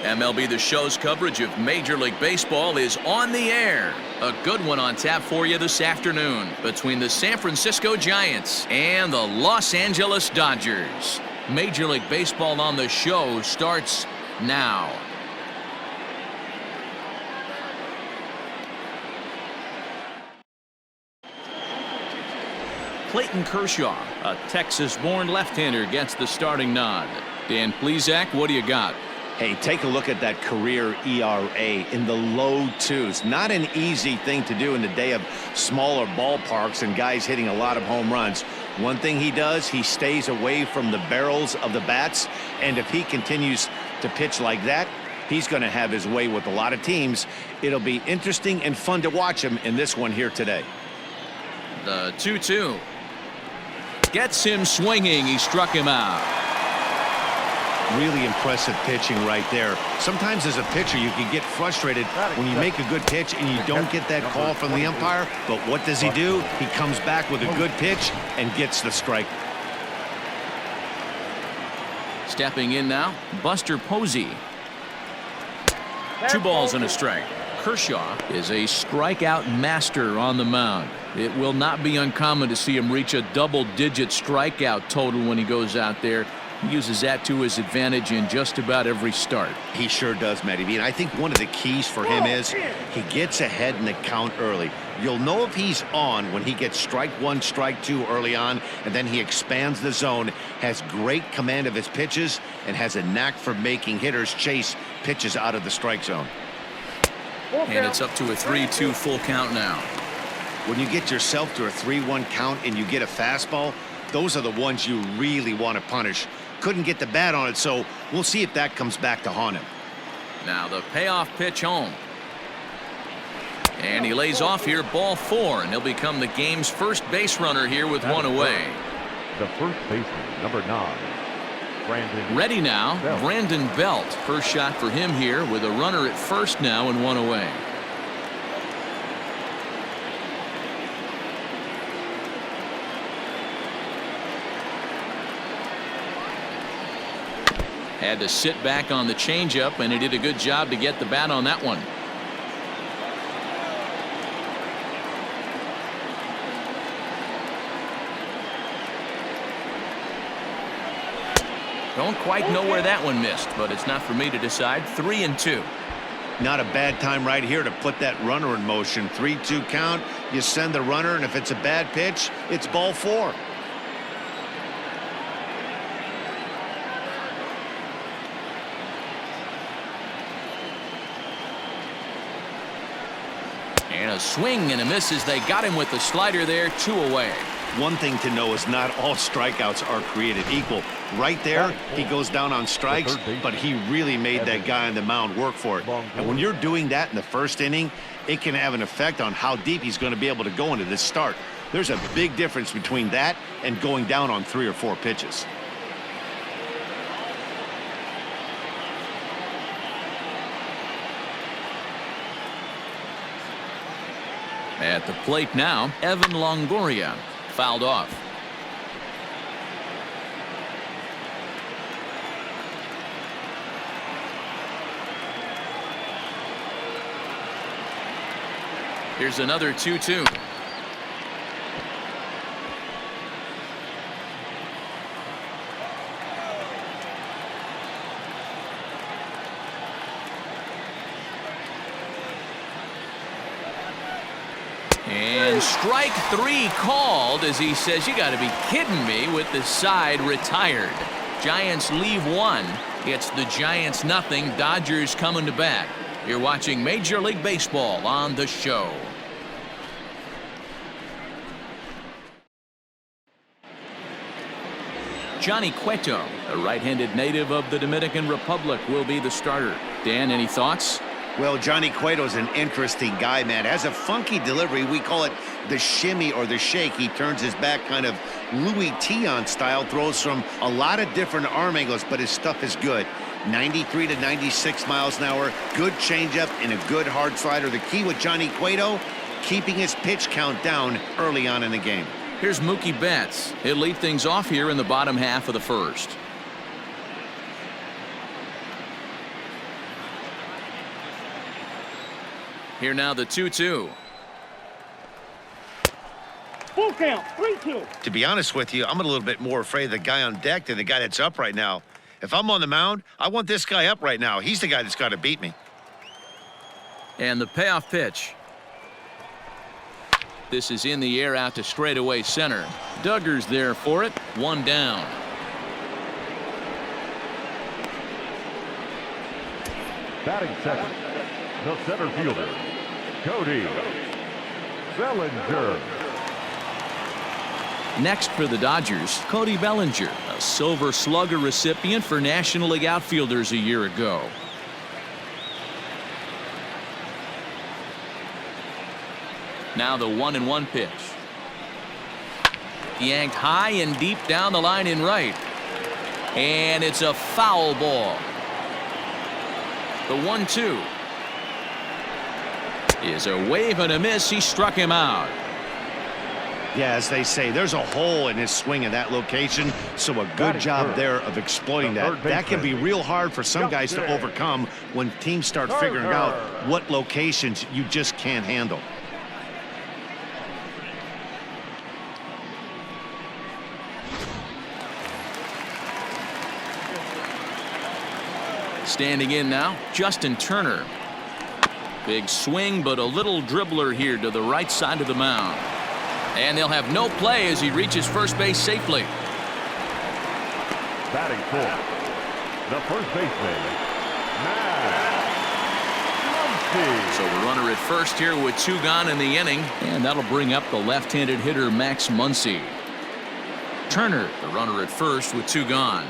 MLB The Show's coverage of Major League Baseball is on the air. A good one on tap for you this afternoon between the San Francisco Giants and the Los Angeles Dodgers. Major League Baseball on the Show starts now. Clayton Kershaw, a Texas-born left-hander, gets the starting nod. Dan Plesac, what do you got? Hey, take a look at that career ERA in the low twos. Not an easy thing to do in the day of smaller ballparks and guys hitting a lot of home runs. One thing he does, he stays away from the barrels of the bats, and if he continues to pitch like that, he's going to have his way with a lot of teams. It'll be interesting and fun to watch him in this one here today. The 2-2 gets him swinging. He struck him out. Really impressive pitching right there. Sometimes as a pitcher you can get frustrated when you make a good pitch and you don't get that call from the umpire. But what does he do? He comes back with a good pitch and gets the strike. Stepping in now, Buster Posey. 2 balls and a strike. Kershaw is a strikeout master on the mound. It will not be uncommon to see him reach a double-digit strikeout total when he goes out there. He uses that to his advantage in just about every start. He sure does, Matty B. And I think one of the keys for him is he gets ahead in the count early. You'll know if he's on when he gets strike 1, strike 2 early on, and then he expands the zone, has great command of his pitches, and has a knack for making hitters chase pitches out of the strike zone. And it's up to a 3-2 full count now. When you get yourself to a 3-1 count and you get a fastball, those are the ones you really want to punish. Couldn't get the bat on it, so we'll see if that comes back to haunt him. Now the payoff pitch home. And he lays off here, ball 4, and he'll become the game's first base runner here with 1 away. The first baseman, number 9. Ready now, Brandon Belt. First shot for him here with a runner at first now and 1 away. Had to sit back on the changeup, and he did a good job to get the bat on that one. Don't quite know where that one missed, but it's not for me to decide. 3-2. Not a bad time right here to put that runner in motion. 3-2 count. You send the runner, and if it's a bad pitch, it's ball 4. And a swing and a miss as they got him with the slider there. 2 away. One thing to know is not all strikeouts are created equal. Right there, he goes down on strikes, but he really made that guy on the mound work for it. And when you're doing that in the first inning, it can have an effect on how deep he's going to be able to go into this start. There's a big difference between that and going down on 3 or 4 pitches. At the plate now, Evan Longoria. Fouled off. Here's another 2-2. And strike 3 called as he says, you got to be kidding me, with the side retired. Giants leave 1. It's the Giants nothing. Dodgers coming to bat. You're watching Major League Baseball on the Show. Johnny Cueto, a right-handed native of the Dominican Republic, will be the starter. Dan, any thoughts? Well, Johnny Cueto's an interesting guy, man. Has a funky delivery. We call it the shimmy or the shake. He turns his back kind of Louis Tion style, throws from a lot of different arm angles, but his stuff is good. 93 to 96 miles an hour, good changeup and a good hard slider. The key with Johnny Cueto, keeping his pitch count down early on in the game. Here's Mookie Betts. He'll lead things off here in the bottom half of the first. Here now the 2-2. Full count, 3-2. To be honest with you, I'm a little bit more afraid of the guy on deck than the guy that's up right now. If I'm on the mound, I want this guy up right now. He's the guy that's got to beat me. And the payoff pitch. This is in the air out to straightaway center. Duggar's there for it. One down. Batting second, the center fielder, Cody Bellinger. Next for the Dodgers, Cody Bellinger, a Silver Slugger recipient for National League outfielders a year ago. Now the 1-1 pitch. Yanked high and deep down the line in right. And it's a foul ball. The 1-2 is a wave and a miss. He struck him out. Yeah, as they say, there's a hole in his swing in that location, so a good job there of exploiting that. That can be real hard for some guys to overcome when teams start figuring out what locations you just can't handle. Standing in now, Justin Turner. Big swing, but a little dribbler here to the right side of the mound. And they'll have no play as he reaches first base safely. Batting fourth, the first baseman, Max Muncy. So the runner at first here with 2 gone in the inning, and that'll bring up the left-handed hitter Max Muncy. Turner, the runner at first with 2 gone.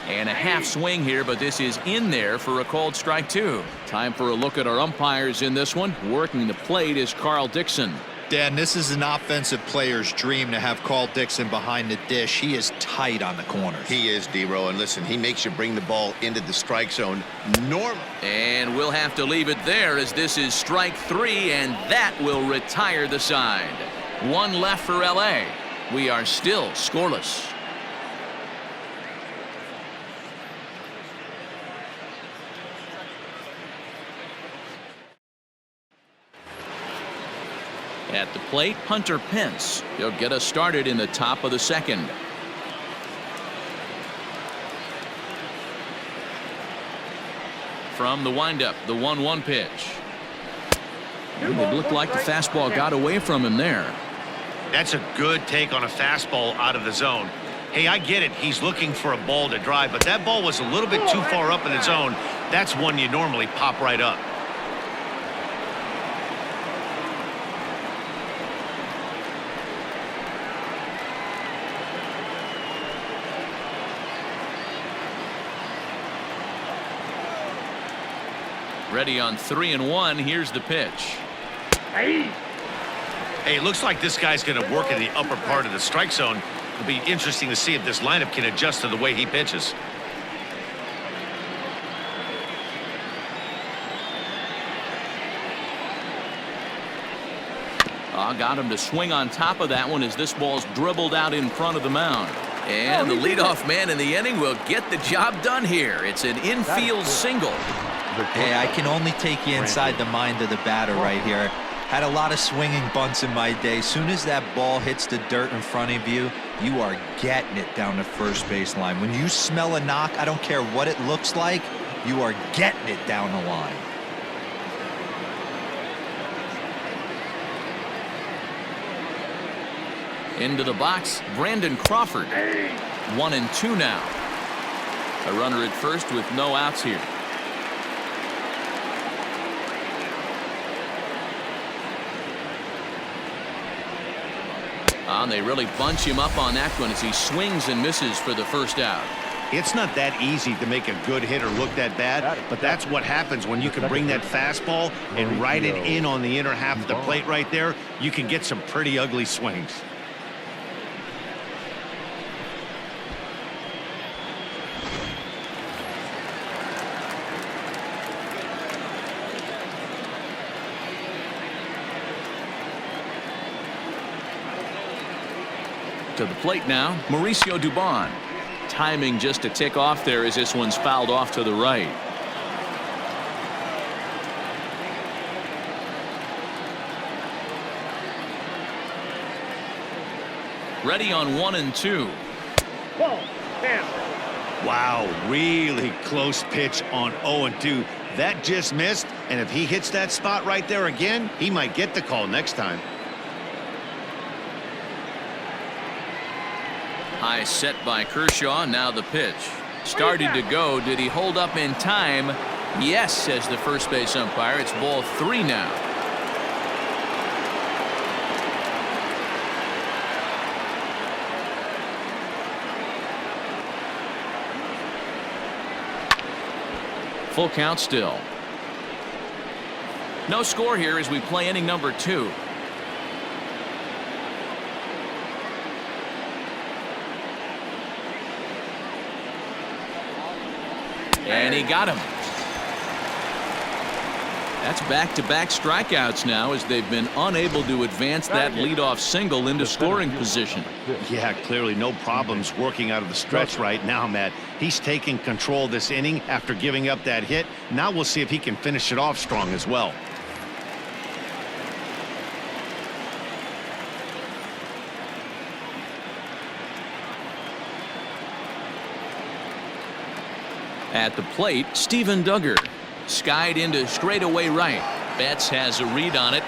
And a half swing here, but this is in there for a called strike 2. Time for a look at our umpires in this one. Working the plate is Carl Dixon. Dan, this is an offensive player's dream to have Carl Dixon behind the dish. He is tight on the corners. He is, D-Row, and listen, he makes you bring the ball into the strike zone normal. And we'll have to leave it there as this is strike 3, and that will retire the side. 1 left for LA. We are still scoreless. At the plate, Hunter Pence. He'll get us started in the top of the second. From the windup, the 1-1 pitch. It looked like the fastball got away from him there. That's a good take on a fastball out of the zone. Hey, I get it. He's looking for a ball to drive, but that ball was a little bit too far up in the zone. That's one you normally pop right up. Ready on 3-1. Here's the pitch. Hey, it looks like this guy's going to work in the upper part of the strike zone. It'll be interesting to see if this lineup can adjust to the way he pitches. Got him to swing on top of that one as this ball's dribbled out in front of the mound. And the leadoff man in the inning will get the job done here. It's an infield single. Hey, I can only take you inside the mind of the batter right here. Had a lot of swinging bunts in my day. Soon as that ball hits the dirt in front of you, you are getting it down the first base line. When you smell a knock, I don't care what it looks like, you are getting it down the line. Into the box, Brandon Crawford. 1-2 now. A runner at first with no outs here. And they really bunch him up on that one as he swings and misses for the first out. It's not that easy to make a good hitter look that bad, but that's what happens when you can bring that fastball and ride it in on the inner half of the plate right there. You can get some pretty ugly swings. To the plate now, Mauricio Dubon. timing just to tick off there as this one's fouled off to the right. Ready on 1 and 2. Ball, 10. Wow, really close pitch on 0 and 2. That just missed, and if he hits that spot right there again, he might get the call next time. High set by Kershaw. Now the pitch. Started to go. Did he hold up in time? Yes, says the first base umpire. It's ball 3 now. Full count still. No score here as we play inning number 2. And he got him. That's back-to-back strikeouts now as they've been unable to advance that leadoff single into scoring position. Yeah, clearly no problems working out of the stretch right now, Matt. He's taking control this inning after giving up that hit. Now we'll see if he can finish it off strong as well. At the plate, Steven Duggar. Skied into straightaway right. Betts has a read on it.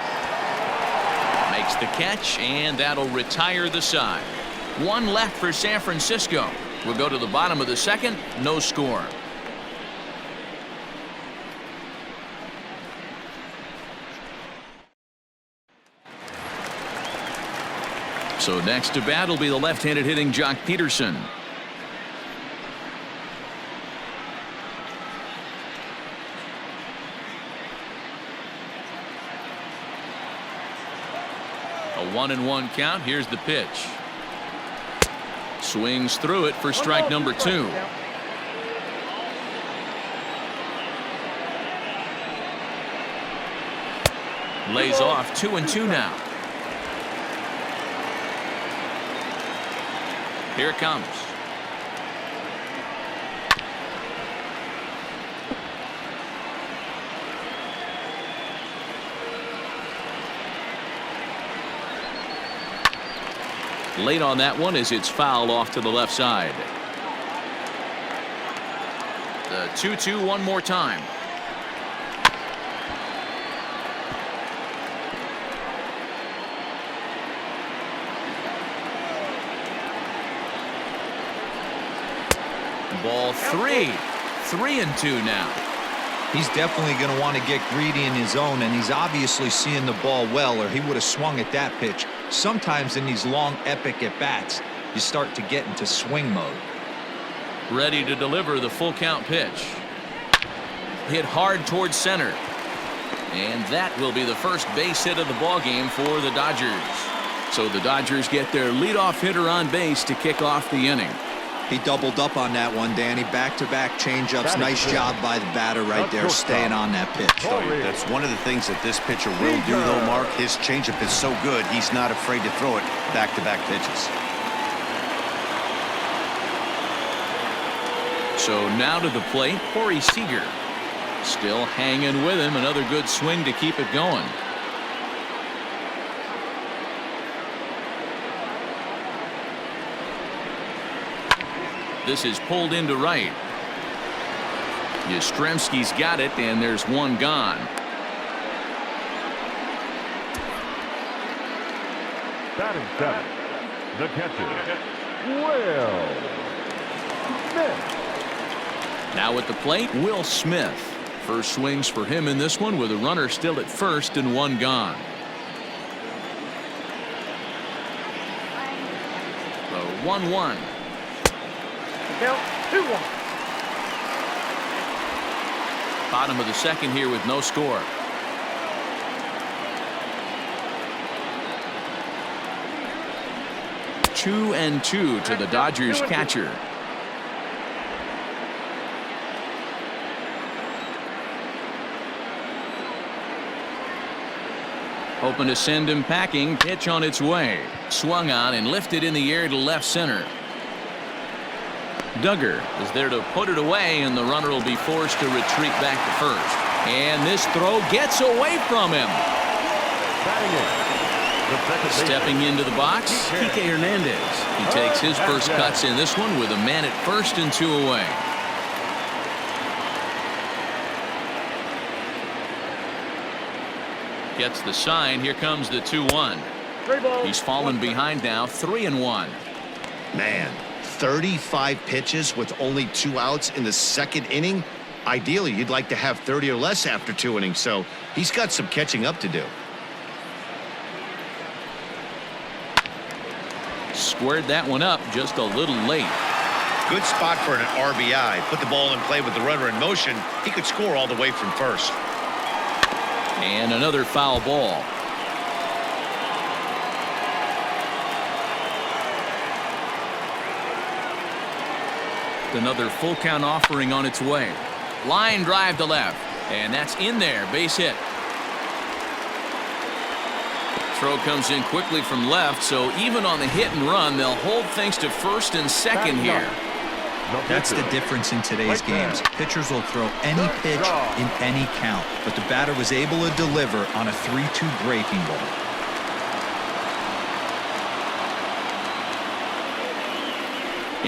Makes the catch, and that'll retire the side. 1 left for San Francisco. We'll go to the bottom of the second. No score. So next to bat will be the left-handed hitting Jock Peterson. A 1-1 count. Here's the pitch. Swings through it for strike number 2. Lays off 2-2 now. Here it comes. Late on that one as it's fouled off to the left side. The 2-2 one more time. Ball 3. 3-2 now. He's definitely going to want to get greedy in his zone, and he's obviously seeing the ball well, or he would have swung at that pitch. Sometimes in these long, epic at-bats, you start to get into swing mode. Ready to deliver the full count pitch. Hit hard towards center. And that will be the first base hit of the ball game for the Dodgers. So the Dodgers get their leadoff hitter on base to kick off the inning. He doubled up on that one, Danny. Back-to-back changeups. Nice job by the batter right there, staying on that pitch. That's one of the things that this pitcher will do, though, Mark. His changeup is so good, he's not afraid to throw it back-to-back pitches. So now to the plate, Corey Seager. Still hanging with him. Another good swing to keep it going. This is pulled into right. Yastrzemski's got it, and there's one gone. Batting 7, the catcher, Will Smith. Now at the plate, Will Smith. First swings for him in this one with a runner still at first and one gone. The 1-1. Count 2-1. Bottom of the second here with no score. Two and two to the Dodgers catcher. Hoping to send him packing. Pitch on its way. Swung on and lifted in the air to left center. Duggar is there to put it away, and the runner will be forced to retreat back to first. And this throw gets away from him. Stepping into the box, Kike Hernandez. He takes his first cuts in this one with a man at first and 2 away. Gets the sign. Here comes the 2-1. He's fallen behind now, 3-1. Man, 35 pitches with only 2 outs in the second inning. Ideally, you'd like to have 30 or less after 2 innings, so he's got some catching up to do. Squared that one up just a little late. Good spot for an RBI. Put the ball in play with the runner in motion. He could score all the way from first. And another foul ball. Another full count offering on its way. Line drive to left. And that's in there. Base hit. Throw comes in quickly from left, so even on the hit and run, they'll hold things to first and second here. That's the difference in today's games. Pitchers will throw any pitch in any count, but the batter was able to deliver on a 3-2 breaking ball.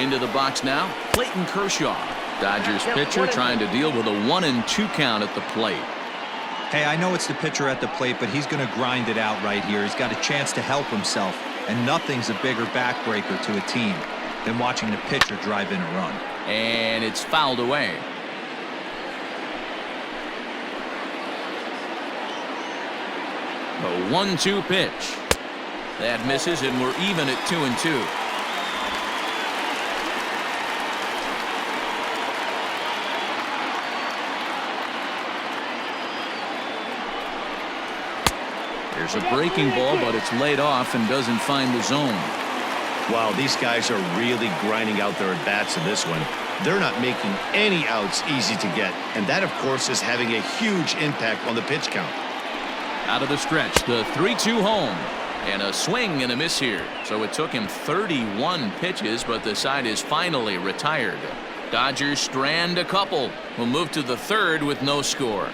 Into the box now, Clayton Kershaw. Dodgers pitcher trying to deal with a 1-2 count at the plate. Hey, I know it's the pitcher at the plate, but he's going to grind it out right here. He's got a chance to help himself, and nothing's a bigger backbreaker to a team than watching the pitcher drive in a run. And it's fouled away. A 1-2 pitch. That misses, and we're even at 2-2. There's a breaking ball, but it's laid off and doesn't find the zone. Wow, these guys are really grinding out their at-bats in this one. They're not making any outs easy to get, and that, of course, is having a huge impact on the pitch count. Out of the stretch, the 3-2 home. And a swing and a miss here. So it took him 31 pitches, but the side is finally retired. Dodgers strand a couple. We'll move to the third with no score.